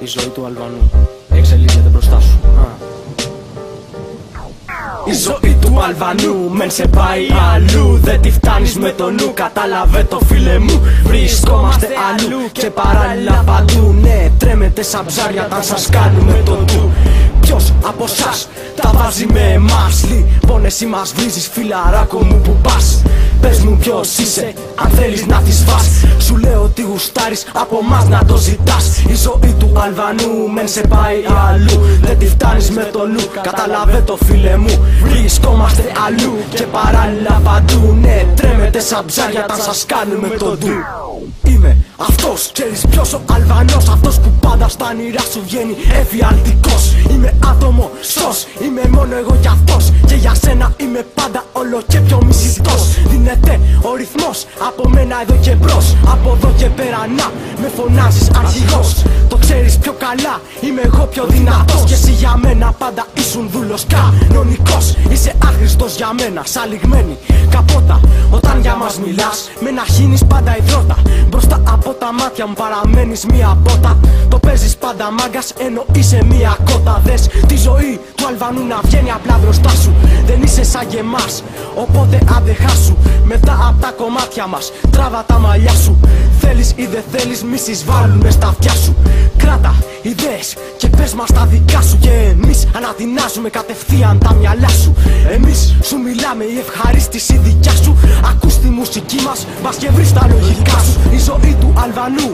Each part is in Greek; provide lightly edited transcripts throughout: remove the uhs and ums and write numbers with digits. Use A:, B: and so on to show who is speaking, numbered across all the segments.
A: Η ζωή του Αλβανού εξελίσσεται μπροστά σου. Η ζωή του Αλβανού μεν σε πάει αλλού. Δεν τη φτάνεις με το νου, κατάλαβε το φίλε μου. Βρισκόμαστε αλλού και παράλληλα παντού. Ναι, τρέμετε σαν ψάρια όταν σας κάνουμε το ντου. Ποιος από σας τα βάζει με εμάς? Λοιπόν εσύ μας βρίζεις φιλαράκο μου που πας. Πες μου ποιος είσαι, αν θέλεις να τις φας. Σου λέω ότι γουστάρεις από μας να το ζητάς. Η ζωή του Αλβανού μεν σε πάει αλλού. Δεν τη φτάνεις με το νου, κατάλαβε το φίλε μου. Βρισκόμαστε αλλού και παράλληλα παντού. Ναι, τρέμετε σαν ψάρια όταν σας κάνουμε το ντου. Είμαι αυτός, ξέρεις ποιος ο Αλβανός? Αυτός που πάντα στα όνειρά σου βγαίνει εφιαλτικός. Είμαι άτομο, στος, είμαι μόνο εγώ κι αυτός. Και για σένα είμαι πάντα όλο και πιο μισητός. Δίνεται ο ρυθμός από μένα εδώ και μπρος. Από εδώ και πέρα να με φωνάζεις αρχηγός. Το ξέρεις πιο καλά, είμαι εγώ πιο δυνατός. Και εσύ για μένα πάντα ήσουν δούλος κανονικός. Είσαι άχρηστος για μένα, σαν λιγμένη καπότα. Όταν για μας μιλάς, με να χύνεις πάντα υδρότα. Μπροστά από τα μάτια μου παραμένεις μία πότα. Το παίζεις πάντα μάγκας ενώ είσαι μία κότα. Δες τη ζωή του Αλβανού να βγαίνει απλά μπροστά σου. Δεν είσαι σαν και εμάς, οπότε άντε χάσου. Μετά απ' τα κομμάτια μας τράβα τα μαλλιά σου. Θέλεις ή δεν θέλεις μη συσβάλλουν μες στα αυτιά σου. Κράτα ιδέες και πες μας τα δικά σου. Και εμείς αναδυνάζουμε κατευθείαν τα μυαλά σου. Εμείς σου μιλάμε, η ευχαρίστηση δικιά σου. Ακούς τη μουσική μας και βρεις τα λογικά σου. Η ζωή του Αλβανού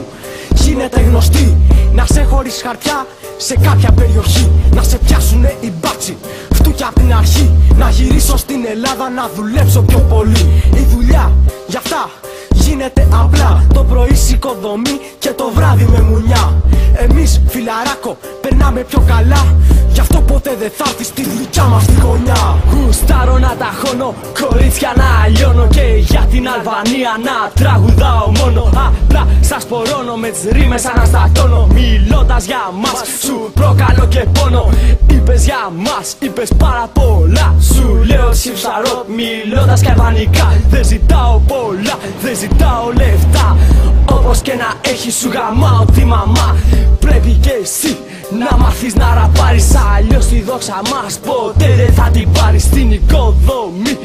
A: γίνεται γνωστή. Να σε χωρίς χαρτιά σε κάποια περιοχή. Να σε πιάσουνε οι μπάτσοι φτούκια απ' την αρχή. Να γυρίσω στην Ελλάδα να δουλέψω πιο πολύ. Η δουλειά γι' αυτά γίνεται απλά. Το πρωί σηκωδομή και το βράδυ με μουνιά. Εμείς φιλαράκο περνάμε πιο καλά. Γι' αυτό ποτέ δεν θα έρθεις στη δικιά μας τη γωνιά. Γουστάρω να ταχώνω, κορίτσια να λιώνω. Και για την Αλβανία να τραγουδάω μόνο. Απλά σας πορώνω με τις ρήμες αναστατώνω. Μιλώντας για μας σου προκαλώ και πόνο. Είπες για μας, είπες πάρα πολλά. Σου λέω ψηφσαρό μιλώντας και αλβανικά. Δεν ζητάω πολλά, δεν ζητάω λεφτά. Όπως και να έχεις σου γαμάω τη μαμά. Πρέπει και εσύ να μάθεις να ραπάρεις. Αλλιώς τη δόξα μας ποτέ δεν θα την πάρεις. Στην οικοδομή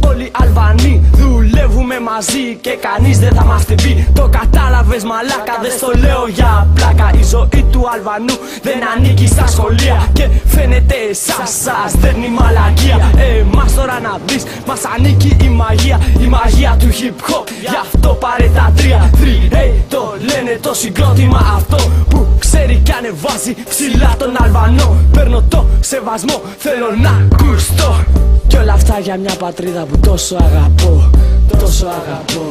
A: όλοι Αλβανοί δουλεύουμε μαζί και κανείς δεν θα μας την πει. Το κατάλαβες μαλάκα, δεν στο λέω για πλάκα. Η ζωή του Αλβανού δεν ανήκει στα σχολεία. Και φαίνεται εσάς σας δέρνει μαλακία. Εμάς τώρα να δεις μας ανήκει η μαγεία. Η μαγεία του hip hop, γι' αυτό πάρε τα 3-3. Το λένε το συγκρότημα αυτό που ξέρει κι ανεβάζει ψηλά τον Αλβανό. Παίρνω το σεβασμό, θέλω να ακουστώ. Κι όλα αυτά για μια πατρίδα που τόσο αγαπώ, τόσο αγαπώ.